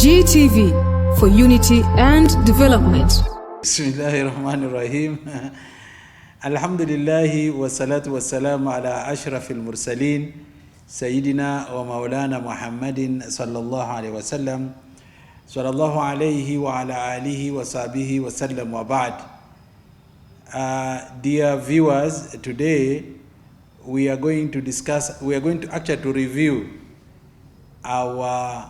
GTV for unity and development. Bismillahirrahmanirrahim. Alhamdulillahi wa salatu wa salamu ala ashrafil mursalin Sayyidina wa Maulana Muhammadin sallallahu alayhi wa sallam sallallahu alayhi wa ala alihi wa sahbihi wa sallam wa ba'd. Dear viewers, today we are going to actually review our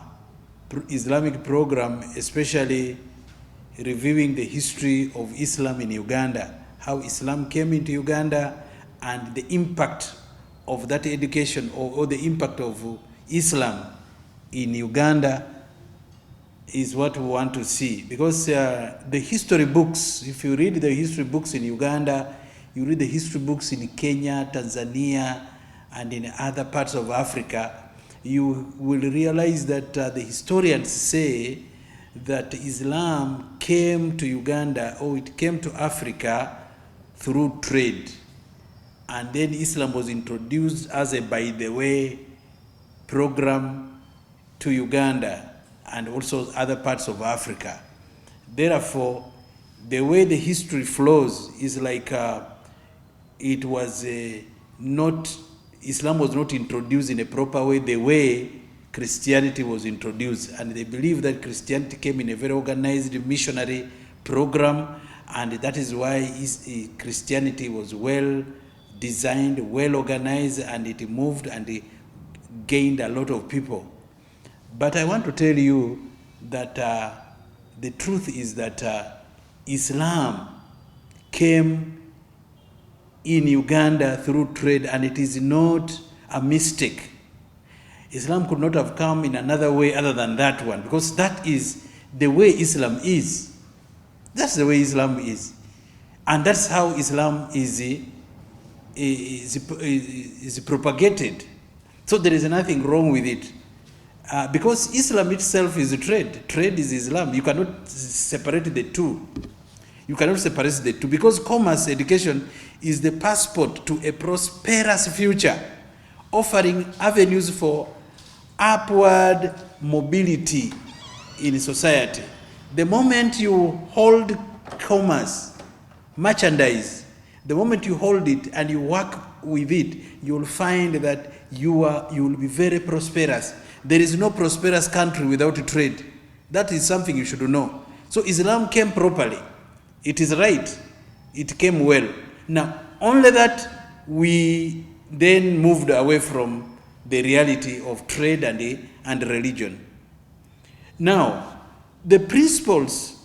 Islamic program, especially reviewing the history of Islam in Uganda, how Islam came into Uganda and the impact of that education or the impact of Islam in Uganda is what we want to see. Because the history books, if you read the history books in Uganda, you read the history books in Kenya, Tanzania, and in other parts of Africa, you will realize that the historians say that Islam came to Uganda, or it came to Africa through trade. And then Islam was introduced as a by-the-way program to Uganda and also other parts of Africa. Therefore, the way the history flows is like Islam was not introduced in a proper way the way Christianity was introduced. And they believe that Christianity came in a very organized missionary program, and that is why Christianity was well designed, well organized, and it moved and it gained a lot of people. But I want to tell you that the truth is that Islam came in Uganda through trade, and it is not a mistake. Islam could not have come in another way other than that one, because that is the way Islam is. That's the way Islam is. And that's how Islam is propagated. So there is nothing wrong with it. Because Islam itself is a trade. Trade is Islam. You cannot separate the two. You cannot separate the two, because commerce education is the passport to a prosperous future, offering avenues for upward mobility in society. The moment you hold commerce, merchandise, the moment you hold it and you work with it, you will find that you will be very prosperous. There is no prosperous country without trade. That is something you should know. So Islam came properly. It is right. It came well. Now, only that we then moved away from the reality of trade and religion. Now, the principles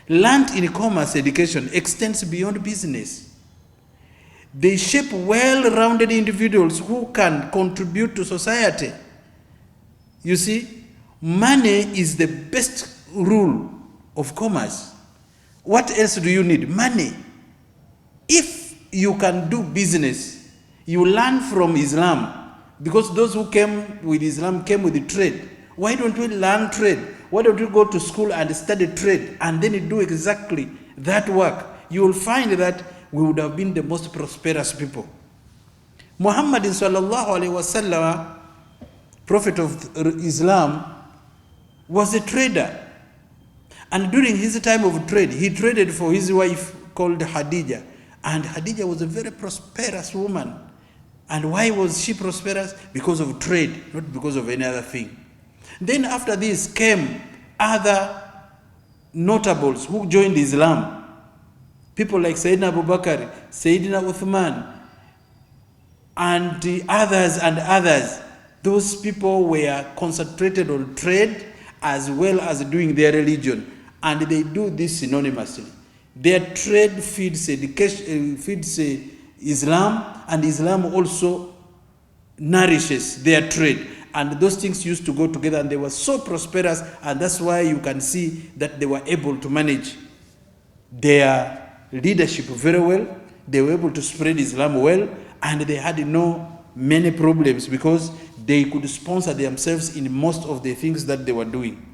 learned in commerce education extends beyond business. They shape well-rounded individuals who can contribute to society. You see, money is the best rule of commerce. What else do you need? Money. If you can do business, you learn from Islam, because those who came with Islam came with the trade. Why don't we learn trade? Why don't we go to school and study trade and then do exactly that work? You will find that we would have been the most prosperous people. Muhammad sallallahu alaihi wasallam, prophet of Islam, was a trader. And during his time of trade, he traded for his wife called Khadija. And Khadija was a very prosperous woman. And why was she prosperous? Because of trade, not because of any other thing. Then after this came other notables who joined Islam. People like Sayyidina Abu Bakr, Sayyidina Uthman, and others. Those people were concentrated on trade as well as doing their religion. And they do this synonymously. Their trade feeds education, feeds Islam, and Islam also nourishes their trade. And those things used to go together, and they were so prosperous, and that's why you can see that they were able to manage their leadership very well. They were able to spread Islam well, and they had many problems because they could sponsor themselves in most of the things that they were doing.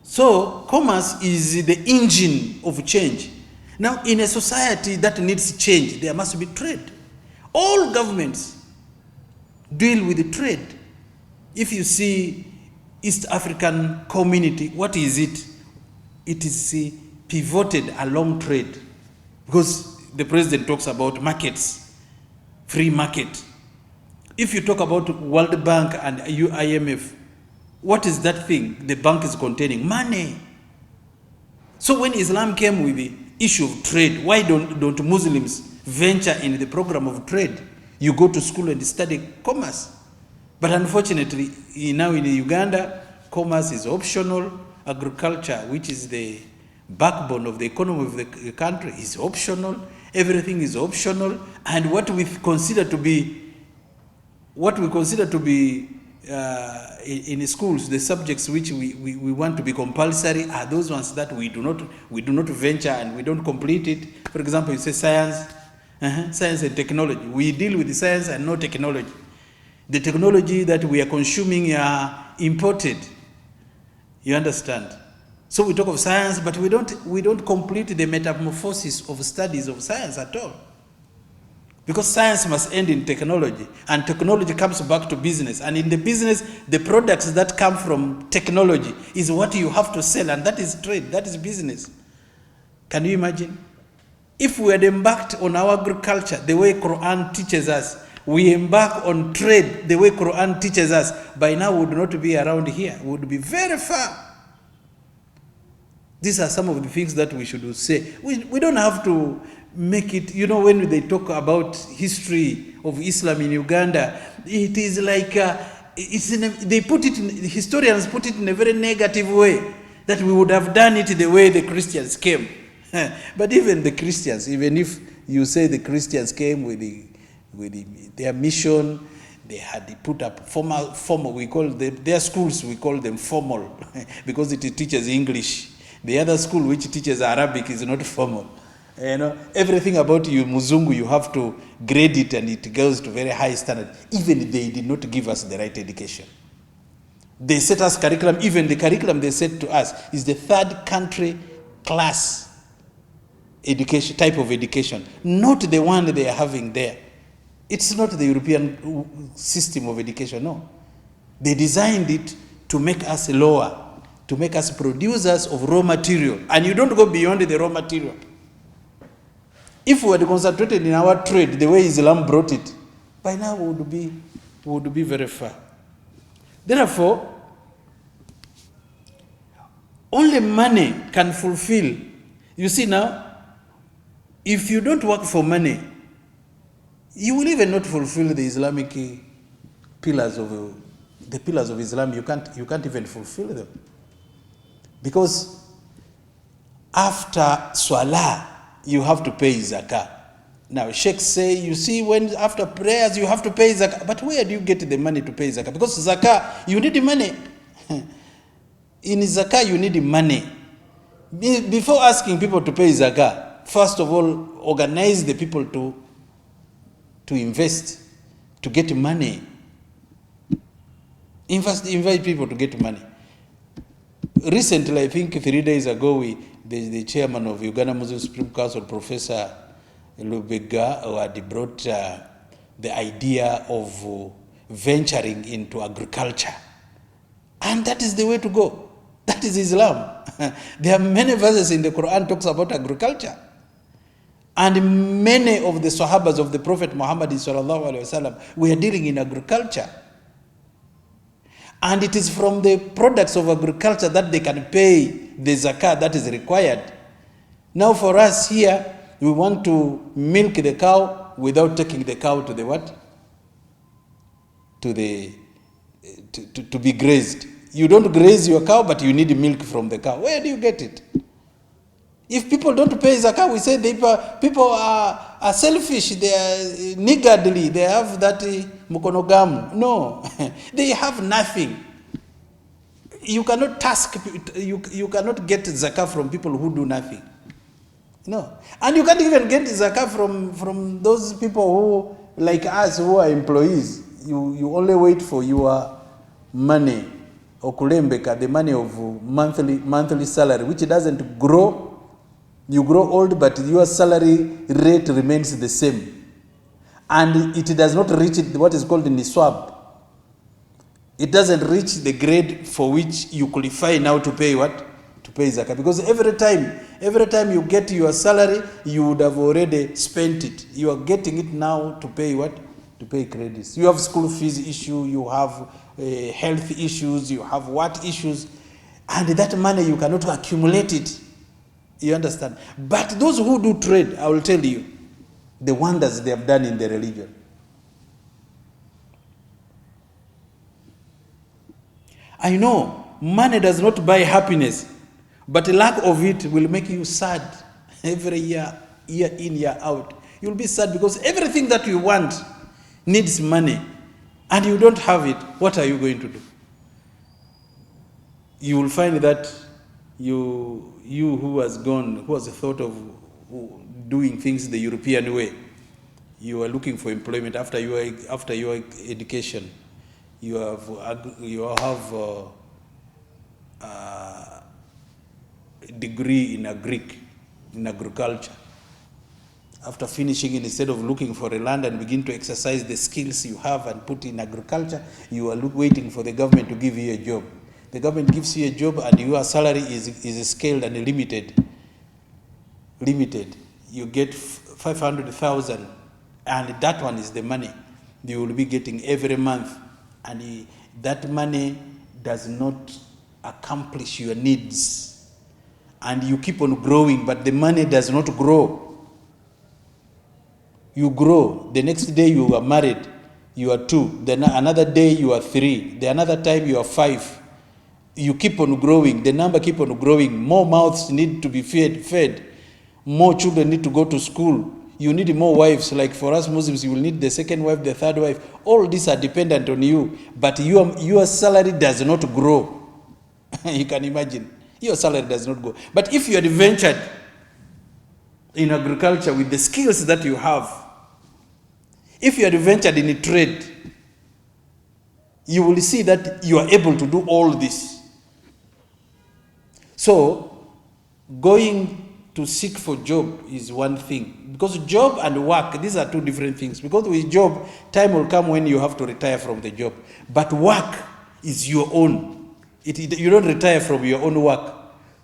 So commerce is the engine of change. Now, in a society that needs change, there must be trade. All governments deal with the trade. If you see East African community, what is it? It is pivoted along trade. Because the president talks about markets, free market. If you talk about World Bank and IMF, what is that thing the bank is containing? Money. So when Islam came with the issue of trade, why don't Muslims venture in the program of trade? You go to school and study commerce. But unfortunately, now in Uganda, commerce is optional. Agriculture, which is the backbone of the economy of the country, is optional. Everything is optional. And what we consider to be in schools, the subjects which we want to be compulsory are those ones that we do not venture and we don't complete it. For example, you say science, science and technology. We deal with the science and no technology. The technology that we are consuming are imported. You understand? So we talk of science, but we don't complete the metamorphosis of studies of science at all. Because science must end in technology, and technology comes back to business. And in the business, the products that come from technology is what you have to sell, and that is trade, that is business. Can you imagine? If we had embarked on our agriculture the way Quran teaches us, we embark on trade the way Quran teaches us, by now we would not be around here. We would be very far. These are some of the things that we should say. We don't have to make it, when they talk about history of Islam in Uganda, it is like, historians put it in a very negative way, that we would have done it the way the Christians came. But even the Christians, even if you say the Christians came with their mission, they had put up formal, we call them, their schools, we call them formal, because it teaches English. The other school which teaches Arabic is not formal. Everything about you, Muzungu, you have to grade it and it goes to very high standard. Even they did not give us the right education. They set us curriculum, even the curriculum they set to us is the third country class education, type of education, not the one they are having there. It's not the European system of education, no. They designed it to make us lower, to make us producers of raw material. And you don't go beyond the raw material. If we had concentrated in our trade the way Islam brought it, by now we would be very far. Therefore, only money can fulfill. You see now, if you don't work for money, you will even not fulfill the Islamic pillars of Islam. You can't even fulfill them. Because after Salah, you have to pay zakah. Now, sheikhs say, you see, when after prayers, you have to pay zakah. But where do you get the money to pay zakah? Because zakah, you need money. In zakah, you need money. Before asking people to pay zakah, first of all, organize the people to invest, to get money. Invite people to get money. Recently, I think 3 days ago, the chairman of Uganda Muslim Supreme Council, Professor Lubega, had brought the idea of venturing into agriculture. And that is the way to go. That is Islam. There are many verses in the Quran talks about agriculture. And many of the Sahabas of the Prophet Muhammad sallallahu alaihi wasallam were dealing in agriculture. And it is from the products of agriculture that they can pay the zakah that is required. Now for us here, we want to milk the cow without taking the cow to the what? To be grazed. You don't graze your cow, but you need milk from the cow. Where do you get it? If people don't pay zakah, we say people are selfish, they are niggardly, they have that mukonogamu. No, they have nothing. You cannot you cannot get zakah from people who do nothing. No. And you can't even get zakah from those people who, like us, who are employees. You only wait for your money, okulembeka, the money of monthly salary, which doesn't grow. You grow old, but your salary rate remains the same. And it does not reach what is called niswab. It doesn't reach the grade for which you qualify now to pay what? To pay zakah. Because every time you get your salary, you would have already spent it. You are getting it now to pay what? To pay credits. You have school fees issue, you have health issues, you have what issues, and that money you cannot accumulate it. You understand? But those who do trade, I will tell you, the wonders they have done in the religion. I know money does not buy happiness, but lack of it will make you sad every year in, year out. You'll be sad because everything that you want needs money, and you don't have it. What are you going to do? You will find that you who has thought of doing things the European way, you are looking for employment after your education. You have a degree in agriculture. After finishing, instead of looking for a land and begin to exercise the skills you have and put in agriculture, you are waiting for the government to give you a job. The government gives you a job and your salary is scaled and limited. You get 500,000, and that one is the money you will be getting every month. And that money does not accomplish your needs. And you keep on growing, but the money does not grow. You grow. The next day you are married, you are 2. Then another day you are 3. The another time you are 5. You keep on growing. The number keep on growing. More mouths need to be fed. More children need to go to school. You need more wives. Like for us Muslims, you will need the second wife, the third wife. All these are dependent on you. But your salary does not grow. You can imagine. Your salary does not grow. But if you had ventured in agriculture with the skills that you have, if you had ventured in a trade, you will see that you are able to do all this. So, going to seek for job is one thing. Because job and work, these are two different things. Because with job, time will come when you have to retire from the job. But work is your own. You don't retire from your own work.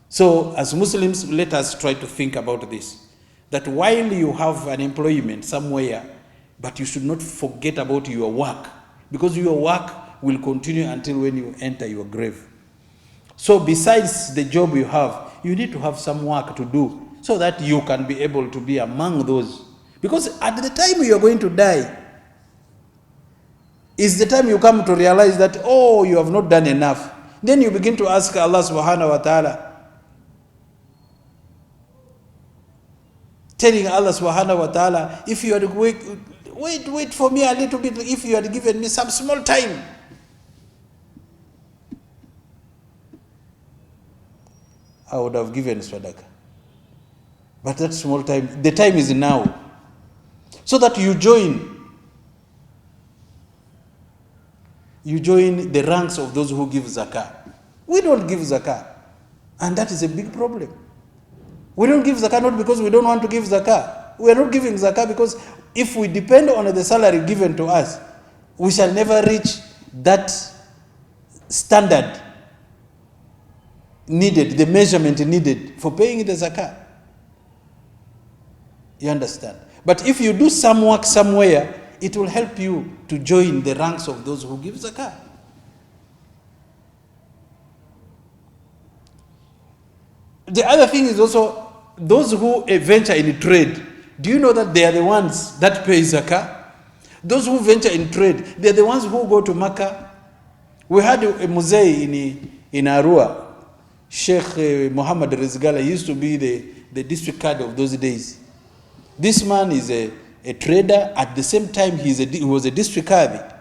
So, as Muslims, let us try to think about this. That while you have an employment somewhere, but you should not forget about your work. Because your work will continue until when you enter your grave. So besides the job you have, you need to have some work to do so that you can be able to be among those. Because at the time you are going to die, is the time you come to realize that, oh, you have not done enough. Then you begin to ask Allah subhanahu wa ta'ala, telling Allah subhanahu wa ta'ala, if you had wait for me a little bit, if you had given me some small time. I would have given sadaqah. But that small time, the time is now. So that you join the ranks of those who give zakah. We don't give zakah. And that is a big problem. We don't give zakah not because we don't want to give zakah. We are not giving zakah because if we depend on the salary given to us, we shall never reach that standard needed, the measurement needed for paying the zakah. You understand? But if you do some work somewhere, it will help you to join the ranks of those who give zakah. The other thing is also, those who venture in trade, do you know that they are the ones that pay zakah? Those who venture in trade, they are the ones who go to Makkah. We had a muzay in Arua. Sheikh Muhammad Rizgala used to be the district card of those days. This man is a trader. At the same time, he was a district card.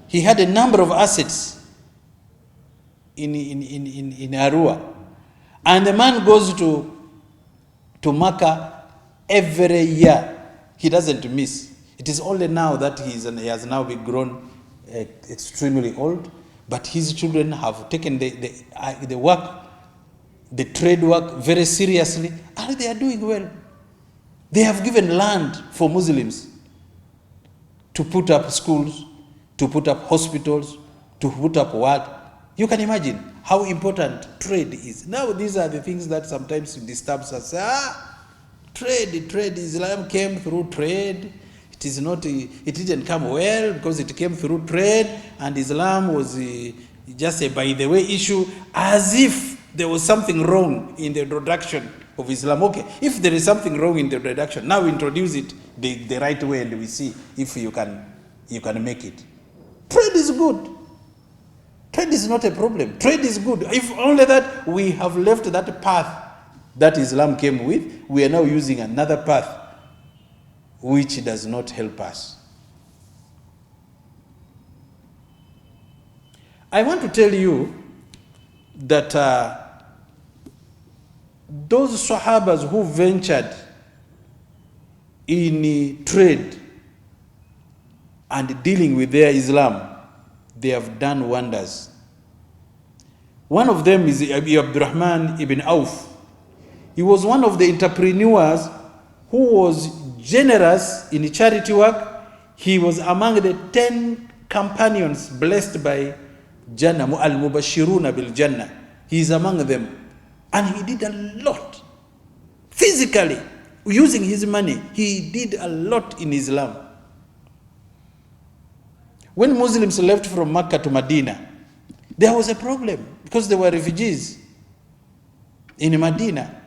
He had a number of assets in Arua. And the man goes to Makkah every year. He doesn't miss. It is only now that he has now been grown extremely old. But his children have taken the work, the trade work very seriously, and they are doing well. They have given land for Muslims. to put up schools, to put up hospitals, to put up what? You can imagine how important trade is. Now these are the things that sometimes disturbs us. Trade, Islam came through trade. It didn't come well because it came through trade, and Islam was just a by the way issue, as if there was something wrong in the introduction of Islam. Okay, if there is something wrong in the introduction, now introduce it the right way, and we see if you can make it. Trade is good. Trade is not a problem. Trade is good. If only that we have left that path that Islam came with, we are now using another path which does not help us. I want to tell you that those Sahabas who ventured in trade and dealing with their Islam, they have done wonders. One of them is Abdurrahman ibn Auf. He was one of the entrepreneurs who was generous in charity work. He was among the 10 companions blessed by Jannah, al-Mubashiruna bil Jannah. He is among them. And he did a lot. Physically, using his money, he did a lot in Islam. When Muslims left from Mecca to Medina, there was a problem because they were refugees in Medina.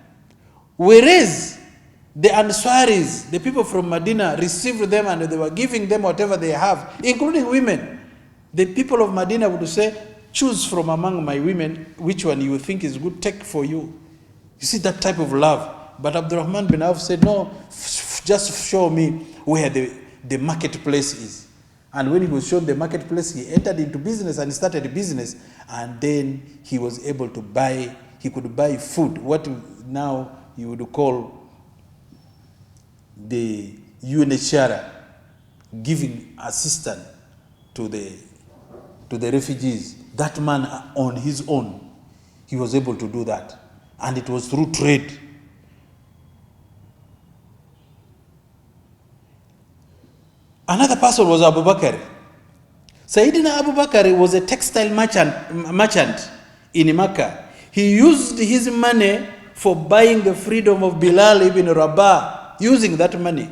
Whereas the Ansaris, the people from Medina, received them and they were giving them whatever they have, including women. The people of Medina would say, choose from among my women which one you think is good, take for you. You see that type of love. But Abdurrahman bin Auf said, no, just show me where the marketplace is. And when he was shown the marketplace, he entered into business and started a business. And then he was able to buy, he could buy food, what now you would call the UNHCR, giving assistance to the refugees. That man on his own, he was able to do that. And it was through trade. Another person was Abu Bakr. Sayyidina Abu Bakr was a textile merchant in Mecca. He used his money for buying the freedom of Bilal ibn Rabah, using that money.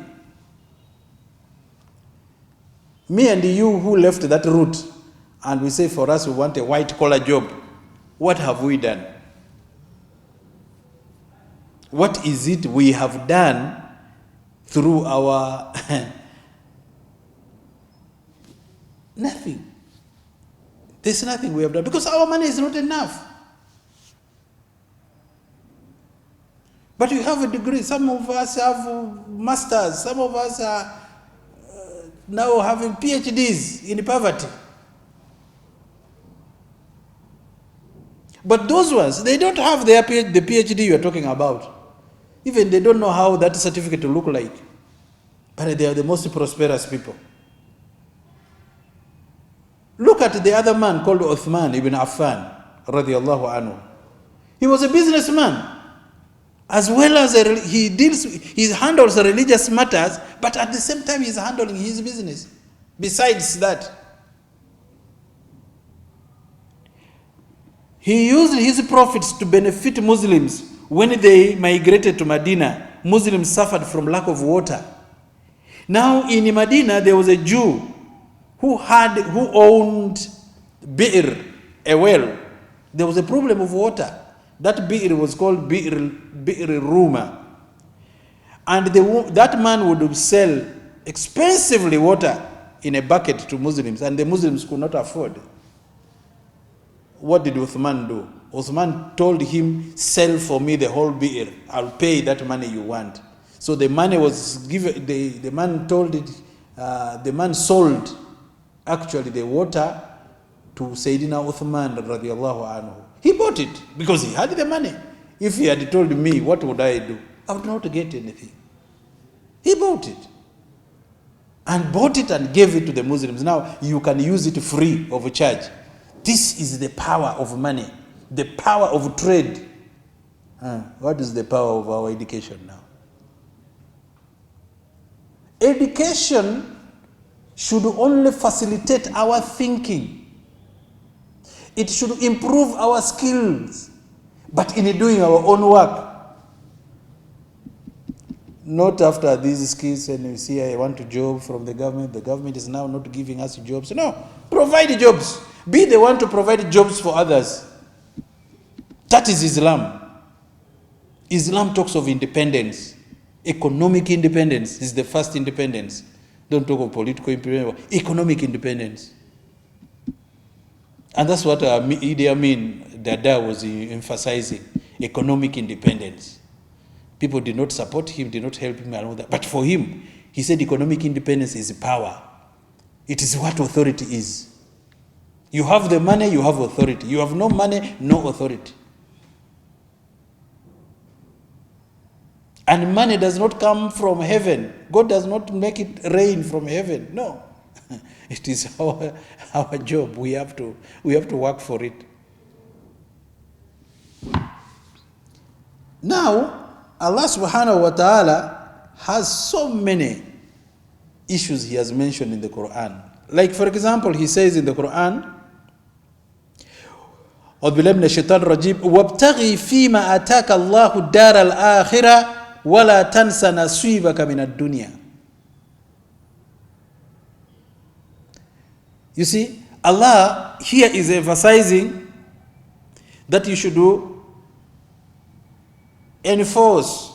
Me and you who left that route, and we say for us we want a white collar job, what have we done? What is it we have done through our nothing. There's nothing we have done because our money is not enough. But you have a degree. Some of us have masters. Some of us are now having PhDs in poverty. But those ones, they don't have the PhD you are talking about. Even they don't know how that certificate will look like. But they are the most prosperous people. Look at the other man called Uthman ibn Affan, radiallahu anhu. He was a businessman. As well as he handles religious matters, but at the same time he's handling his business. Besides that, he used his profits to benefit Muslims. When they migrated to Medina, Muslims suffered from lack of water. Now in Medina there was a Jew who owned bi'r, a well. There was a problem of water. That bi'r was called bi'r Ruma. And that man would sell expensively water in a bucket to Muslims, and the Muslims could not afford. What did Uthman do? Uthman told him, sell for me the whole bi'r. I'll pay that money you want. So the money was given, the man sold actually the water to Sayyidina Uthman radiallahu anhu. He bought it because he had the money. If he had told me, what would I do? I would not get anything. He bought it. And bought it and gave it to the Muslims. Now you can use it free of charge. This is the power of money. The power of trade. What is the power of our education now? Education should only facilitate our thinking. It should improve our skills, but in doing our own work. Not after these skills and you see I want a job from the government is now not giving us jobs. No, provide jobs. Be the one to provide jobs for others. That is Islam. Islam talks of independence. Economic independence is the first independence. Don't talk of political independence, economic independence. And that's what Idi Amin Dada was emphasizing, economic independence. People did not support him, did not help him and all that. But for him, he said economic independence is power. It is what authority is. You have the money, you have authority. You have no money, no authority. And money does not come from heaven. God does not make it rain from heaven. No. It is our job. We have to work for it. Now, Allah subhanahu wa ta'ala has so many issues he has mentioned in the Quran. Like for example, he says in the Quran, أعوذ بالله من الشيطان الرجيم وابتغي فيما آتاك الله الدار الآخرة ولا تنس نصيبك من الدنيا. You see, Allah here is emphasizing that you should reinforce,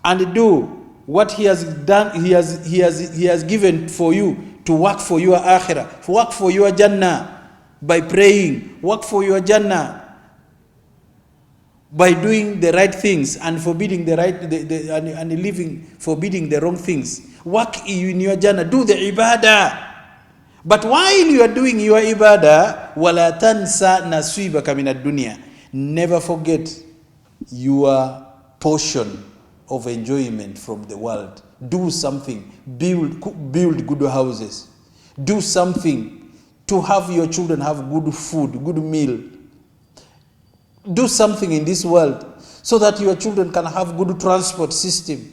and do what He has done. He has given for you to work for your akhirah, work for your Jannah by praying, work for your Jannah by doing the right things and forbidding the right and living, forbidding the wrong things. Work in your Jannah, do the ibadah. But while you are doing your ibadah, wala tansa nasibaka min ad-dunya, never forget your portion of enjoyment from the world. Do something, build good houses, do something to have your children have good food, good meal. Do something in this world so that your children can have good transport system.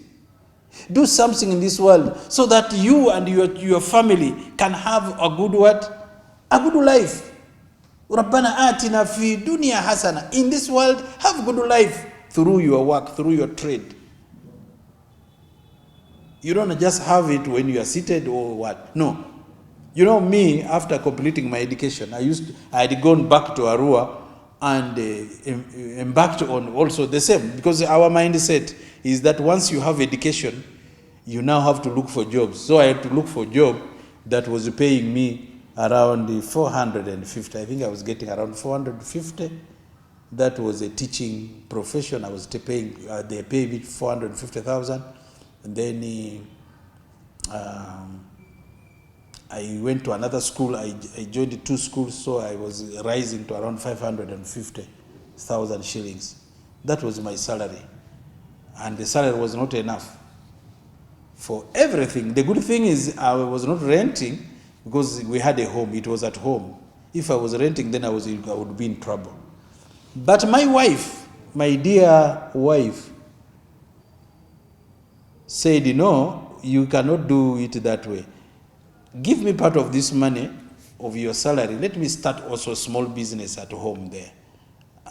Do something in this world so that you and your family can have a good what? A good life. Rabbana atina fi dunya hasana. In this world, have good life through your work, through your trade. You don't just have it when you are seated or what. No. You know me, after completing my education, I had gone back to Arua and embarked on also the same, because our mindset is that once you have education, you now have to look for jobs. So I had to look for a job that was paying me around 450. I think I was getting around 450. That was a teaching profession. I was paying, they paid me 450,000. And then I went to another school. I joined 2 schools, so I was rising to around 550,000 shillings. That was my salary. And the salary was not enough for everything. The good thing is I was not renting because we had a home. It was at home. If I was renting, then I would be in trouble. But my wife, my dear wife, said, no, you cannot do it that way. Give me part of this money of your salary. Let me start also a small business at home there.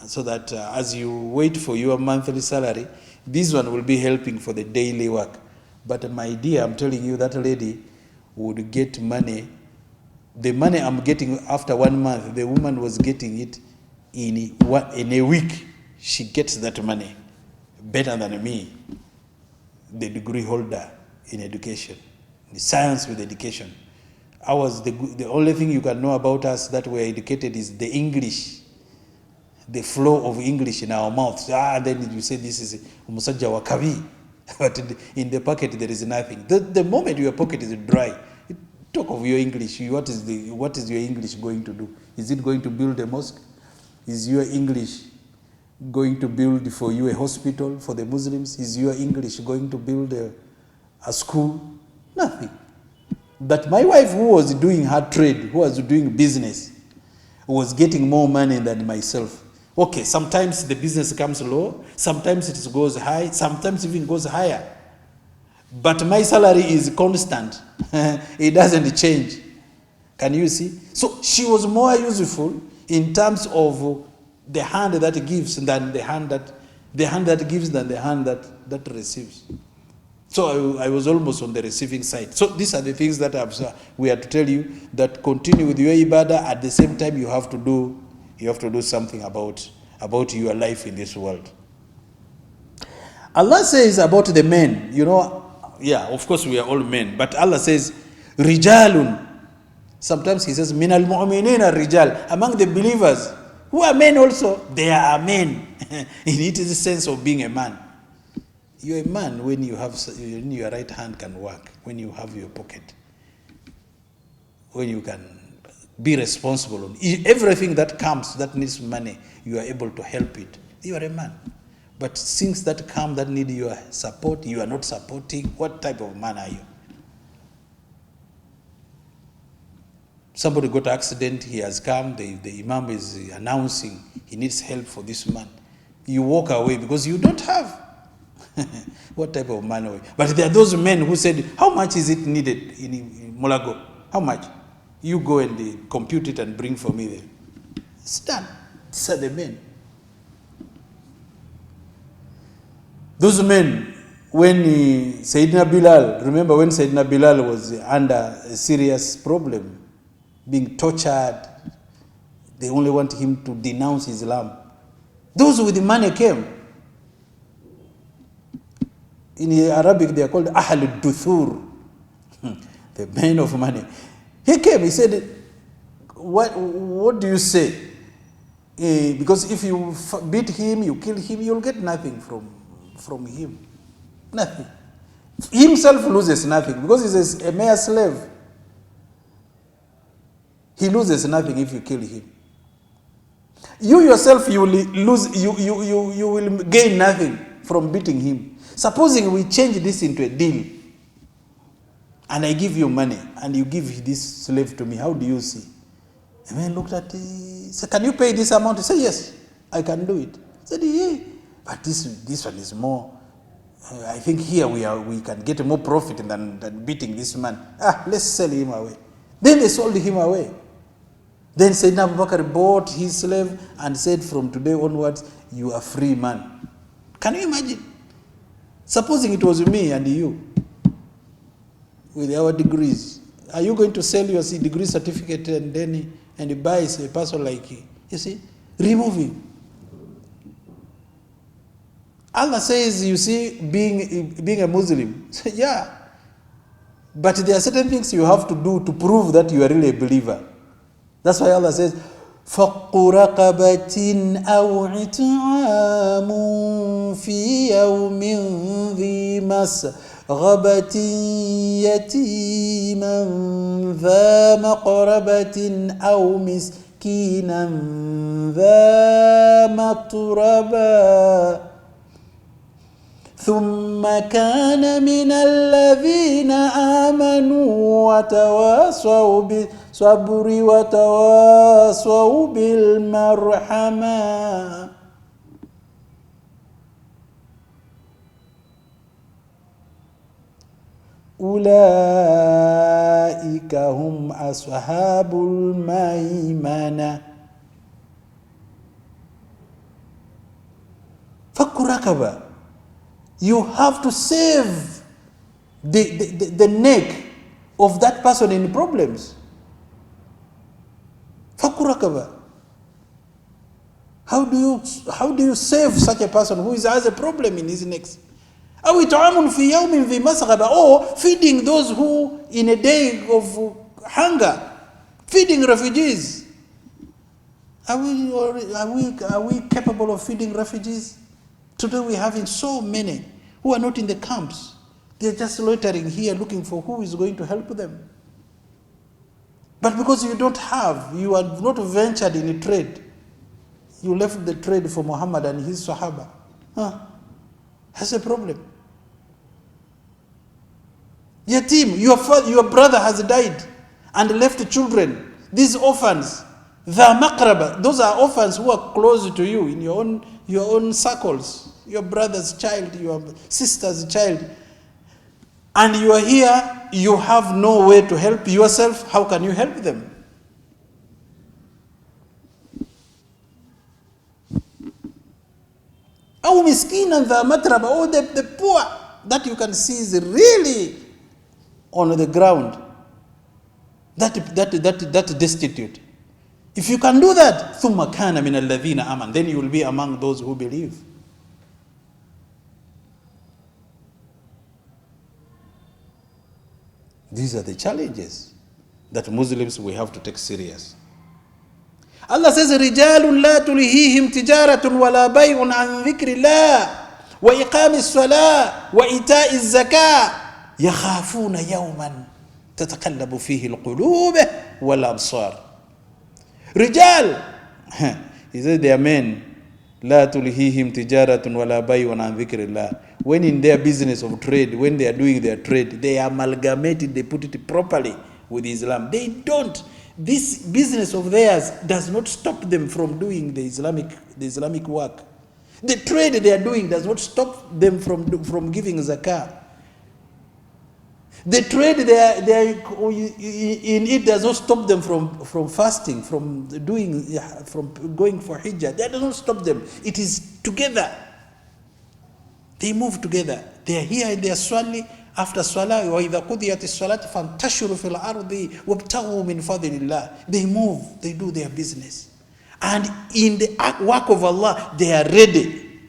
So that as you wait for your monthly salary, this one will be helping for the daily work. But my dear, I'm telling you, that lady would get money. The money I'm getting after 1 month, the woman was getting it in a week. She gets that money better than me, the degree holder in education, the science with education. The only thing you can know about us that we're educated is the English, the flow of English in our mouths. Then you say this is Musajja wa Kavi. But in the pocket there is nothing. The moment your pocket is dry, talk of your English. What is your English going to do? Is it going to build a mosque? Is your English going to build for you a hospital for the Muslims? Is your English going to build a school? Nothing. But my wife, who was doing her trade, who was doing business, was getting more money than myself. Okay, sometimes the business comes low, sometimes it goes high, sometimes even goes higher. but my salary is constant. It doesn't change. Can you see? So she was more useful in terms of the hand that gives than the hand that gives than the hand that receives. So I was almost on the receiving side. So these are the things that we have to tell you, that continue with your ibadah. At the same time, you have to do something about your life in this world. Allah says about the men, of course we are all men, but Allah says, Rijalun. Sometimes he says, Minal mu'minina rijal. Among the believers, who are men also, they are men. It is the sense of being a man. You're a man when your right hand can work, when you have your pocket, when you can be responsible on everything that comes that needs money, you are able to help it. You are a man. But things that come that need your support, you are not supporting. What type of man are you? Somebody got an accident, he has come, the imam is announcing he needs help for this man. You walk away because you don't have. What type of man are we? But there are those men who said, how much is it needed in Molago? How much? You go and compute it and bring for me there. It's done. These are the men. Those men, when Sayyidina Bilal, remember when Sayyidina Bilal was under a serious problem, being tortured, they only want him to denounce Islam. Those with the money came. In Arabic, they are called Ahl al-Duthur, the men of money. He came, he said, what do you say? Because if you beat him, you kill him, you'll get nothing from him. Nothing. He himself loses nothing because he's a mere slave. He loses nothing if you kill him. You yourself, you will lose. You will gain nothing from beating him. Supposing we change this into a deal, and I give you money, and you give this slave to me, how do you see? The man looked at it, said, can you pay this amount? He said, yes, I can do it. He said, yeah, but this one is more. I think here we can get more profit than beating this man. Let's sell him away. Then they sold him away. Then Sayyidina Abu Bakr bought his slave and said, from today onwards, you are free man. Can you imagine? Supposing it was me and you, with our degrees, are you going to sell your degree certificate and buy a person like you? You see, remove him. Allah says, you see, being a Muslim. Yeah, but there are certain things you have to do to prove that you are really a believer. That's why Allah says, فَقُّ رَقَبَةٍ أَوْ عِطْعَامٌ فِي يَوْمٍ ذِي مَسْغَبَةٍ يَتِيمًا ذَا مَقْرَبَةٍ أَوْ مِسْكِينًا ذَا مَتْرَبَةٍ ثم كان من الذين آمنوا وتواصوا بالصبر وتواصوا بالمرحمة. أولئك هم أصحاب الميمنة. فك رقبة. You have to save the neck of that person in problems. Fakurakaba. How do you save such a person who has a problem in his neck? Or feeding those who in a day of hunger, feeding refugees. Are we capable of feeding refugees? Today we're having so many who are not in the camps. They're just loitering here looking for who is going to help them. But because you don't have, you are not ventured in a trade. You left the trade for Muhammad and his Sahaba. That's a problem. Yatim, your brother has died and left children. These orphans, the maqraba, those are orphans who are close to you in your own circles. Your brother's child, your sister's child. and you are here, you have no way to help yourself, how can you help them? Au miskina dha matraba, or the poor that you can see is really on the ground, that destitute. If you can do that, ثُمَّ كَانَ مِنَ الَّذِينَ آمَنُوا, then you will be among those who believe. These are the challenges that Muslims we have to take serious. Allah says, رِجَالٌ لَا تُلْهِيهِمْ تِجَارَةٌ وَلَا بَيْعٌ عَنْ ذِكْرِ اللَّهِ وَإِقَامِ الصَّلَاةِ وَإِيتَاءِ الزَّكَاةِ يَخَافُونَ يَوْمًا تَتَقَلَّبُ فِيهِ الْقُلُوبُ وَالْأَبْصَارُ. Rijal, he said they are men. La tulhihim tijaratun wala bay'un an dhikrillah. When in their business of trade, when they are doing their trade, they amalgamate it, they put it properly with Islam. They don't. This business of theirs does not stop them from doing the Islamic work. The trade they are doing does not stop them from giving zakah. The trade they are in it does not stop them from fasting, from going for hijjah. That does not stop them. It is together. They move together. They are here in their swali after salah. وَإِذَا قُضِيَتِ الصَّلَاةُ فَانْتَشِرُوا فِي الْأَرْضِ وَابْتَغُوا مِنْ فَضْلِ اللَّهِ. They move. They do their business. And in the work of Allah, they are ready.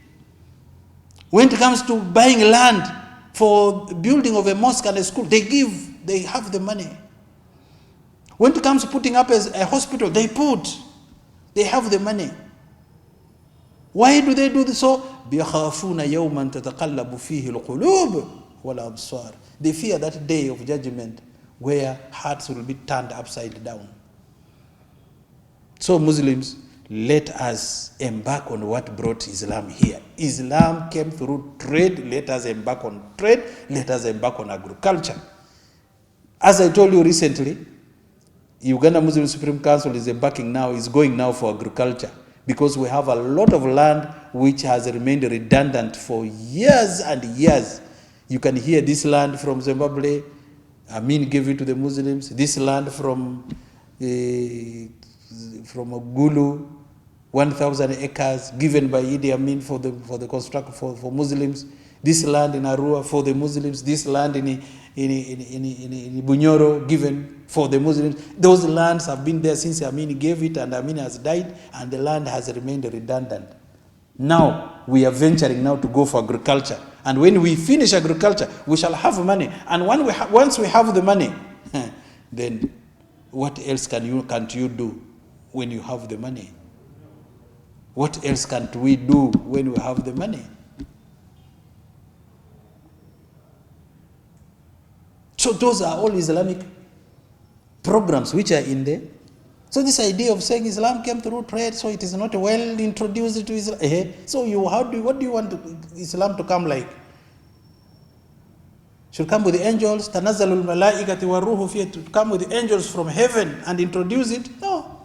When it comes to buying land for building of a mosque and a school, they have the money. When it comes to putting up a hospital, they have the money. Why do they do this? So, بِيَخَافُونَ يَوْمًا تَتَقَلَّبُ فِيهِ الْقُلُوبُ وَالْأَبْصَارُ. They fear that day of judgment where hearts will be turned upside down. So Muslims, let us embark on what brought Islam here. Islam came through trade. Let us embark on trade. Let us embark on agriculture. As I told you recently, Uganda Muslim Supreme Council is going now for agriculture, because we have a lot of land which has remained redundant for years and years. You can hear this land from Zimbabwe, Amin gave it to the Muslims. This land from Ogulu, 1,000 acres given by Idi Amin for the construction for Muslims. This land in Arua for the Muslims. This land in Bunyoro given for the Muslims. Those lands have been there since Amin gave it, and Amin has died, and the land has remained redundant. Now we are venturing now to go for agriculture, and when we finish agriculture, we shall have money. And once we have the money, then what else can't you do when you have the money? What else can't we do when we have the money? So those are all Islamic programs which are in there. So this idea of saying Islam came through trade, so it is not well introduced to Islam. So what do you want Islam to come like? Should come with the angels, tanazzalul malaikati wa ruhu fiyah, to come with the angels from heaven and introduce it? No.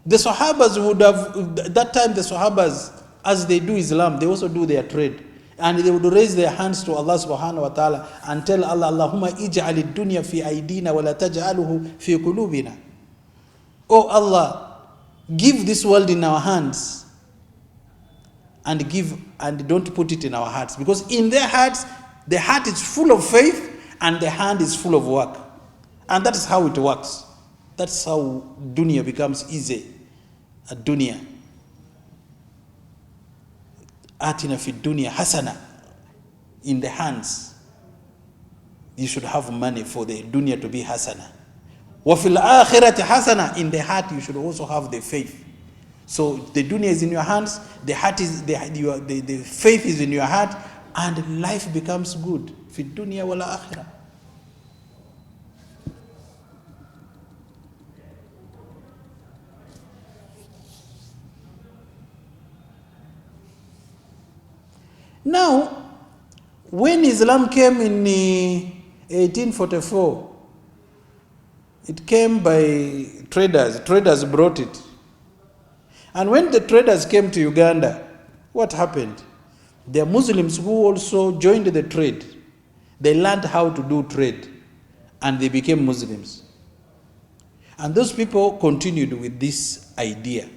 The Sahabas would have, that time the Sahabas, as they do Islam, they also do their trade. And they would raise their hands to Allah subhanahu wa ta'ala and tell Allah, Allahumma ij'al ad-dunya fi aydina wa la taj'aluhu fi qulubina. Oh Allah, give this world in our hands and don't put it in our hearts. Because in their hearts, the heart is full of faith and the hand is full of work. And that is how it works. That's how dunya becomes easy. Ad-dunya. Atina fi dunya hasana. In the hands, you should have money for the dunya to be hasana. Wa fil akhirati hasana. In the heart, you should also have the faith. So the dunya is in your hands, the heart is the faith is in your heart, and life becomes good. Fi dunya wal akhirah. Now, when Islam came in 1844, it came by traders. Traders brought it. And when the traders came to Uganda, what happened? There are Muslims who also joined the trade. They learned how to do trade, and they became Muslims. And those people continued with this idea.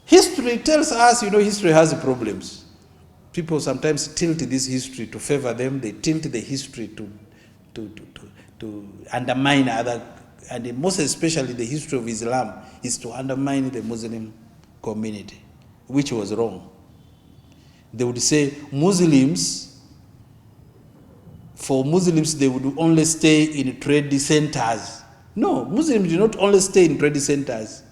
History tells us, history has problems. People sometimes tilt this history to favor them. They tilt the history to undermine other, and most especially the history of Islam is to undermine the Muslim community, which was wrong. They would say for Muslims, they would only stay in trade centers. No, Muslims do not only stay in trade centers.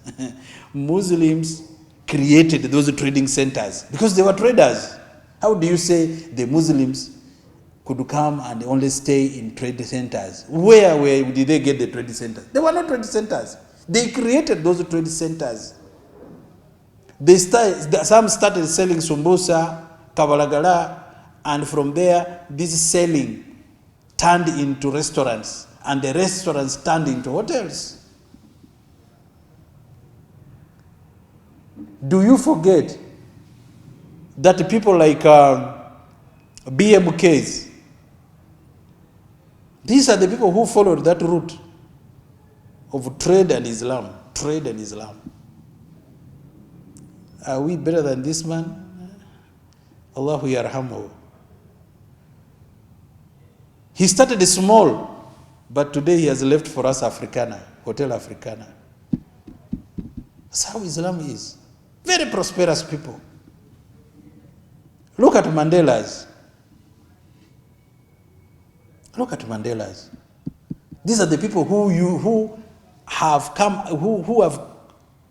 Muslims created those trading centers because they were traders. How do you say the Muslims could come and only stay in trade centers? Where did they get the trade centers? They were not trade centers. They created those trade centers. Some started selling sumbusa, kabalagala, and from there, this selling turned into restaurants, and the restaurants turned into hotels. Do you forget that people like BMKs, these are the people who followed that route of trade and Islam. Trade and Islam. Are we better than this man? Allahu yarhamuhu. He started small, but today he has left for us Africana, Hotel Africana. That's how Islam is. Very prosperous people. Look at Mandela's. Look at Mandela's. These are the people who have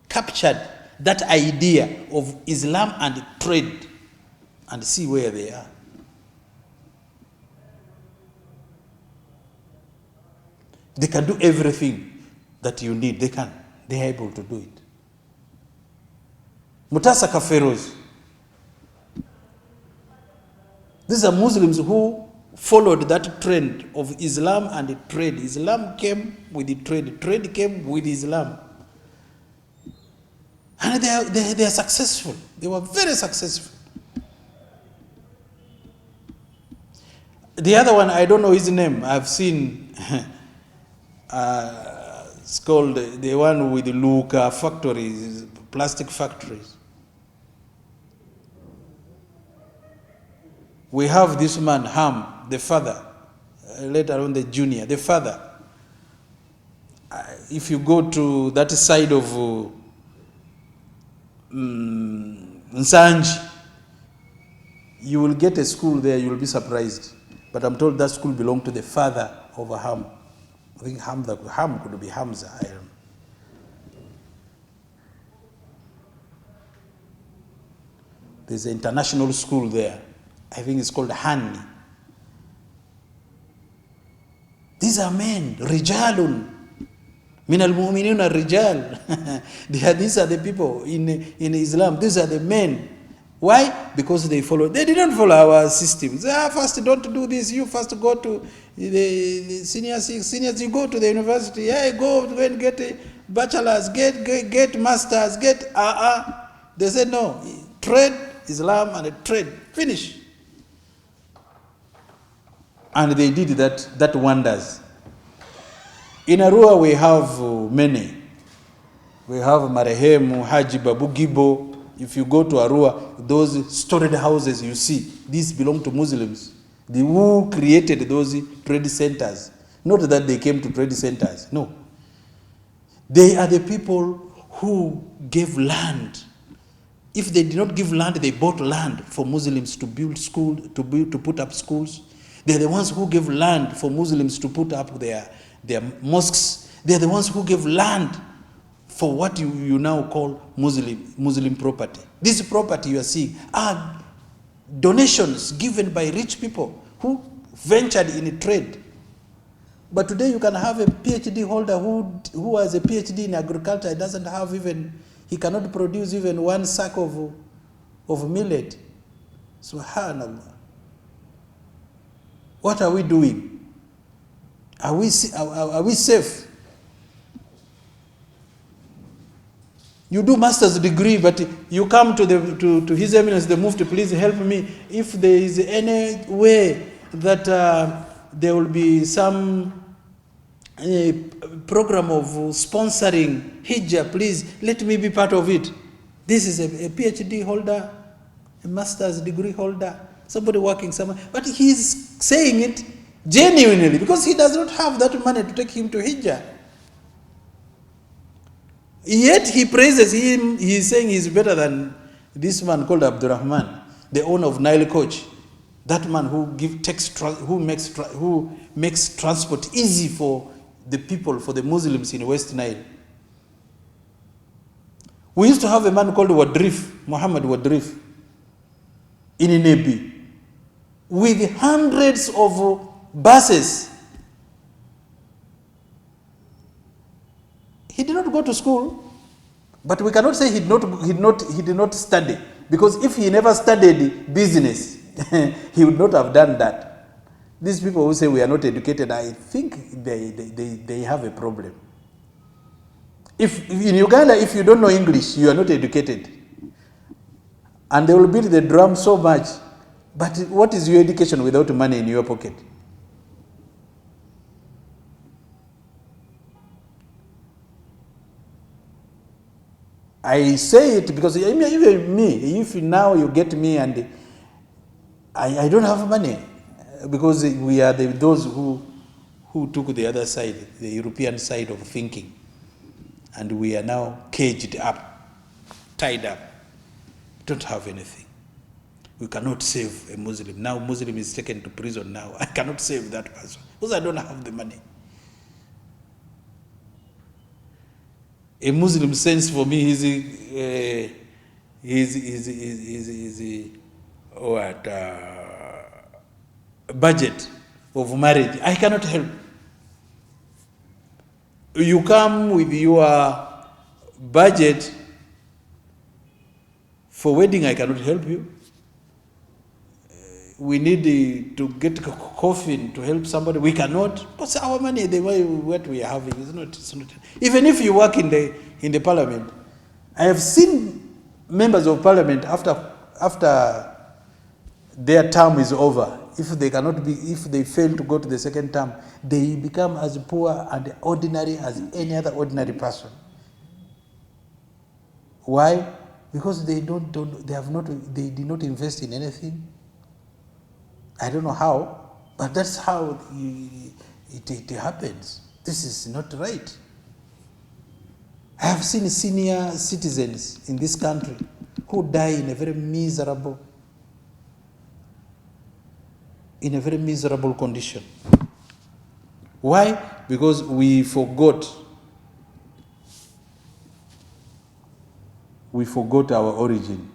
captured that idea of Islam and trade, and see where they are. They can do everything that you need. They are able to do it. Mutasaka Pharaohs. These are Muslims who followed that trend of Islam and trade. Islam came with the trade. Trade came with Islam. And they are successful. They were very successful. The other one, I don't know his name. I've seen, it's called the one with the Luca factories, plastic factories. We have this man, Ham, the father, later on the junior, the father. If you go to that side of Nsanji, you will get a school there, you will be surprised. But I'm told that school belonged to the father of Ham. I think Ham could be Hamza, I don't know. There's an international school there. I think it's called Hani. These are men, rijalun. Min al-mu'minuna rijal. These are the people in Islam. These are the men. Why? Because they didn't follow our systems. First don't do this. You first go to the seniors, you go to the university. Go and get a bachelor's, get masters, They said no. Trade, Islam and trade. Finish. And they did that wonders. In Arua we have many. We have Marehemu, Haji Babu Gibo. If you go to Arua, those storied houses you see, these belong to Muslims. They who created those trade centers. Not that they came to trade centers, no. They are the people who gave land. If they did not give land, they bought land for Muslims to build school, to put up schools. They're the ones who gave land for Muslims to put up their mosques. They're the ones who gave land for what you now call Muslim property. This property you are seeing are donations given by rich people who ventured in trade. But today you can have a PhD holder who has a PhD in agriculture. He cannot produce even one sack of millet. Subhanallah. What are we doing? Are we safe? You do master's degree, but you come to His Eminence the Mufti, please help me. If there is any way that there will be some program of sponsoring hijab, please let me be part of it. This is a PhD holder, a master's degree holder, somebody working somewhere, but he's saying it genuinely because he does not have that money to take him to hijab. Yet he praises him. He is saying he's better than this man called Abdurrahman, the owner of Nile Coach. That man who makes transport easy for the people, for the Muslims in West Nile. We used to have a man called Muhammad Wadrif, in Nebi, with hundreds of buses. He did not go to school, but we cannot say he did not study, because if he never studied business, he would not have done that. These people who say we are not educated, I think they have a problem. If in Uganda, if you don't know English, you are not educated. And they will beat the drum so much. But what is your education without money in your pocket? I say it because even me, if now you get me and I don't have money, because we are those who took the other side, the European side of thinking, and we are now caged up, tied up, don't have anything. We cannot save a Muslim. Now Muslim is taken to prison now. I cannot save that person because I don't have the money. A Muslim sends for me his budget of marriage. I cannot help. You come with your budget for wedding, I cannot help you. We need to get a coffin to help somebody. We cannot, because our money, the way what we are having is not. Even if you work in the parliament, I have seen members of parliament after their term is over. If they fail to go to the second term, they become as poor and ordinary as any other ordinary person. Why? Because they did not invest in anything. I don't know how, but that's how it happens. This is not right. I have seen senior citizens in this country who die in a very miserable condition. Why? Because we forgot our origin.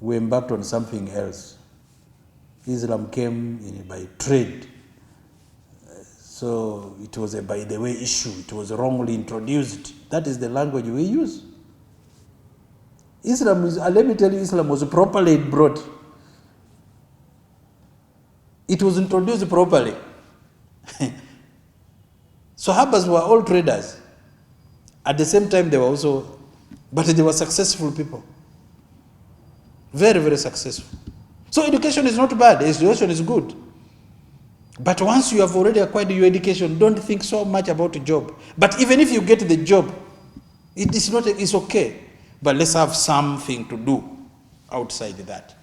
We embarked on something else. Islam came by trade. So it was a by the way issue. It was wrongly introduced. That is the language we use. Let me tell you, Islam was properly brought. It was introduced properly. Sahabas were all traders. At the same time, but they were successful people. Very, very successful. So education is not bad, education is good. But once you have already acquired your education, don't think so much about a job. But even if you get the job, it's okay. But let's have something to do outside that.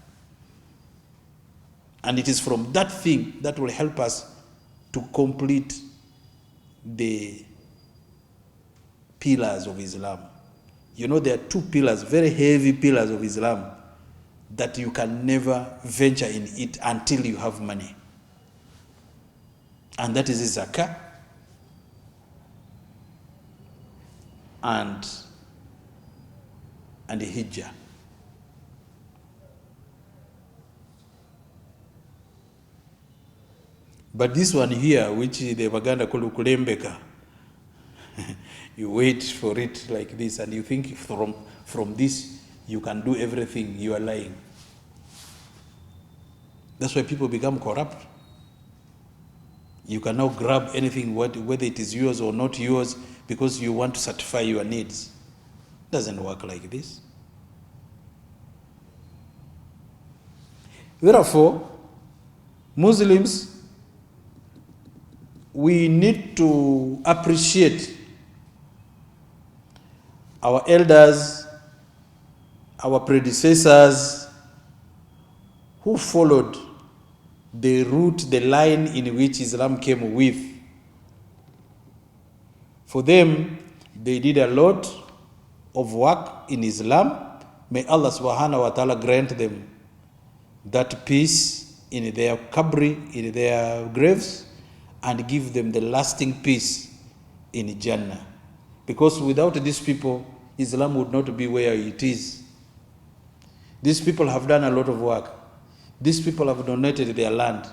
And it is from that thing that will help us to complete the pillars of Islam. You know, there are two pillars, very heavy pillars of Islam, that you can never venture in it until you have money. And that is zakah and the hijjah. But this one here, which the Baganda call ukulembeka, you wait for it like this and you think from this you can do everything, you are lying. That's why people become corrupt. You can now grab anything, whether it is yours or not yours, because you want to satisfy your needs. Doesn't work like this. Therefore, Muslims, we need to appreciate our elders, our predecessors who followed the route, the line in which Islam came with. For them, they did a lot of work in Islam. May Allah subhanahu wa ta'ala grant them that peace in their qabri, in their graves, and give them the lasting peace in Jannah. Because without these people, Islam would not be where it is. These people have done a lot of work. These people have donated their land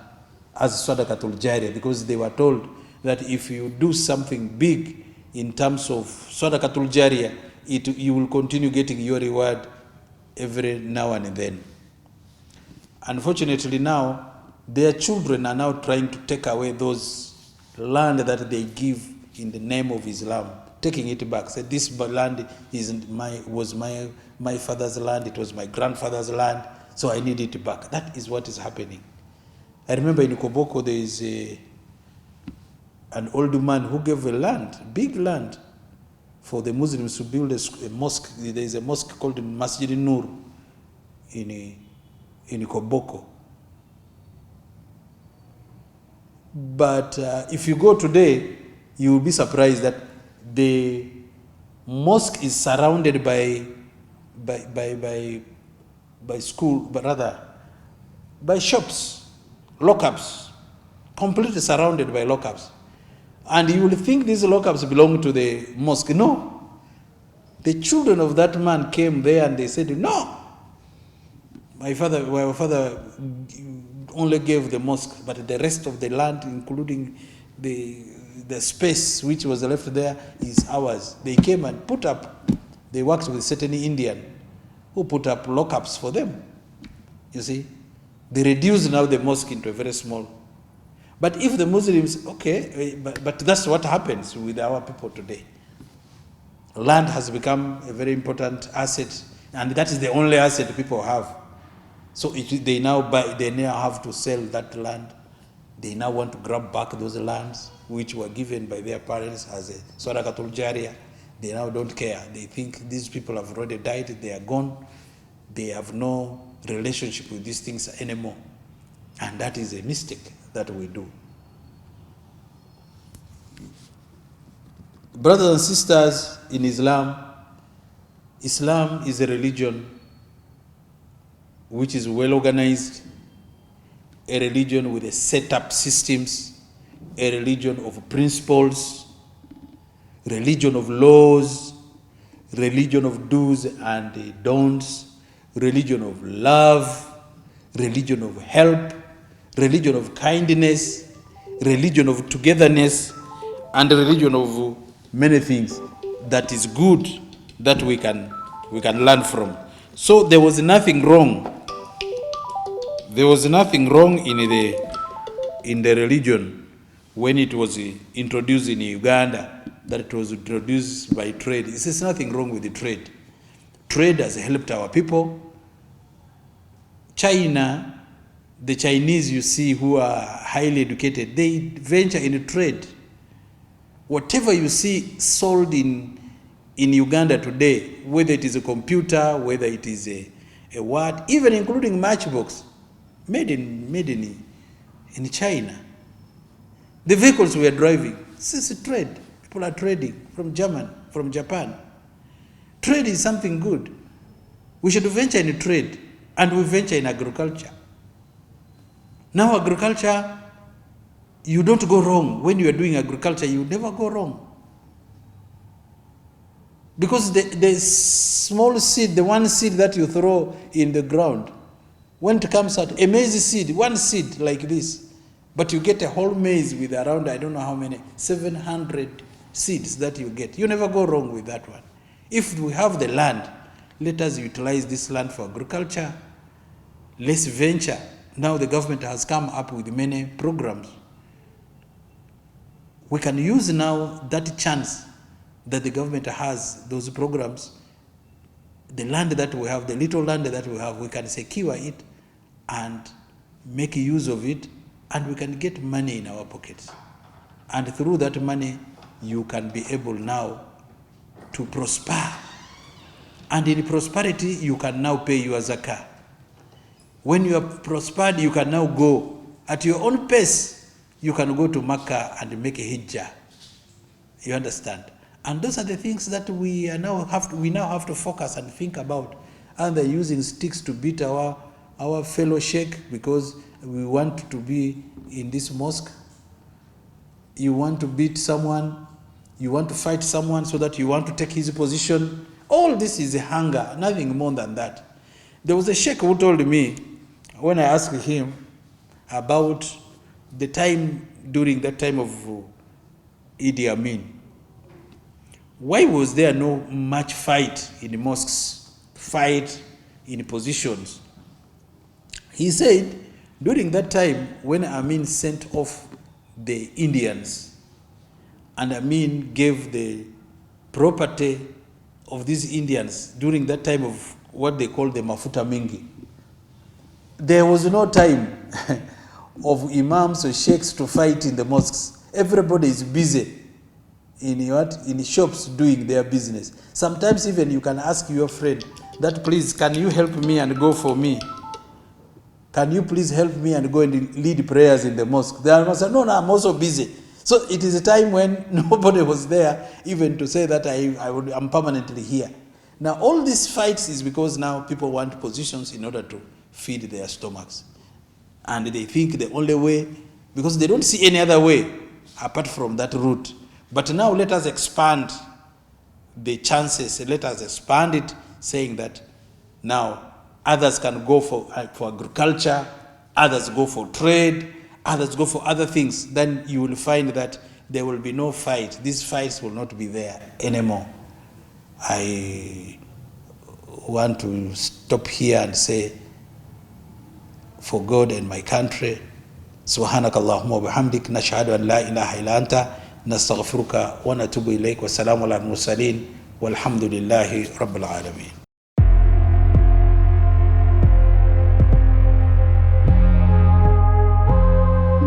as sadaqatul jariyah, because they were told that if you do something big in terms of sadaqatul jariyah, you will continue getting your reward every now and then. Unfortunately now, their children are now trying to take away those land that they give in the name of Islam, taking it back. Say, this land was my father's land, it was my grandfather's land, so I need it back. That is what is happening. I remember in Koboko there is an old man who gave a land, big land, for the Muslims to build a mosque. There is a mosque called Masjid Nur in Koboko. But if you go today, you will be surprised that the mosque is surrounded by school, but rather by shops, lockups, completely surrounded by lockups. And you will think these lockups belong to the mosque. No. The children of that man came there and they said, no. My father only gave the mosque, but the rest of the land, including the space which was left there, is ours. They came and put up, they worked with certain Indian who put up lockups for them. You see, they reduced now the mosque into a very small. But if the Muslims, okay, but that's what happens with our people today. Land has become a very important asset, and that is the only asset people have. So they now have to sell that land. They now want to grab back those lands which were given by their parents as a sadaqatul jariyah. They now don't care. They think these people have already died, they are gone. They have no relationship with these things anymore. And that is a mistake that we do. Brothers and sisters in Islam, Islam is a religion which is well organized, a religion with a set up systems, a religion of principles, religion of laws, religion of do's and don'ts, religion of love, religion of help, religion of kindness, religion of togetherness, and a religion of many things that is good that we can learn from. So there was nothing wrong. There was nothing wrong in the religion when it was introduced in Uganda, that it was introduced by trade. There's nothing wrong with the trade. Trade has helped our people. China, the Chinese you see who are highly educated, they venture in trade. Whatever you see sold in Uganda today, whether it is a computer, whether it is a what, even including matchbox, made in China. The vehicles we are driving, this is a trade. People are trading from Japan. Trade is something good. We should venture in trade, and we venture in agriculture. Now agriculture, you don't go wrong. When you are doing agriculture, you never go wrong. Because the small seed, the one seed that you throw in the ground, when it comes out, a maize seed, one seed like this, but you get a whole maize with around, I don't know how many, 700 seeds that you get. You never go wrong with that one. If we have the land, let us utilize this land for agriculture. Let's venture. Now the government has come up with many programs. We can use now that chance that the government has, those programs, the land that we have, the little land that we have, we can secure it and make use of it, and we can get money in our pockets. And through that money, you can be able now to prosper. And in prosperity, you can now pay your zakah. When you have prospered, you can now go at your own pace. You can go to Makkah and make a hijjah. You understand? And those are the things that we now have to focus and think about. And they're using sticks to beat our fellow sheikh because we want to be in this mosque. You want to beat someone, you want to fight someone so that you want to take his position. All this is a hunger, nothing more than that. There was a sheikh who told me, when I asked him about the time, during that time of Idi Amin, why was there no much fight in the mosques, fight in positions? He said, during that time, when Amin sent off the Indians, and Amin gave the property of these Indians during that time of what they call the Mafuta Mingi, there was no time of imams or sheikhs to fight in the mosques. Everybody is busy in shops doing their business. Sometimes even you can ask your friend that, please, can you help me and go for me? Can you please help me and go and lead prayers in the mosque? They must say, no, I'm also busy. So it is a time when nobody was there even to say that I'm permanently here. Now all these fights is because now people want positions in order to feed their stomachs. And they think the only way, because they don't see any other way apart from that route. But now let us expand the chances, let us expand it, saying that now others can go for agriculture, others go for trade, others go for other things. Then you will find that there will be no fight. These fights will not be there anymore. I want to stop here and say, for God and my country, subhanakallahumma wa bihamdik, nashhadu an la ilaha illa anta, nastaghfiruka wa natubu ilayk, wa salamu ala al-mursalin, walhamdulillahi rabbil alamin.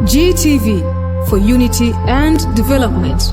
GTV, for unity and development.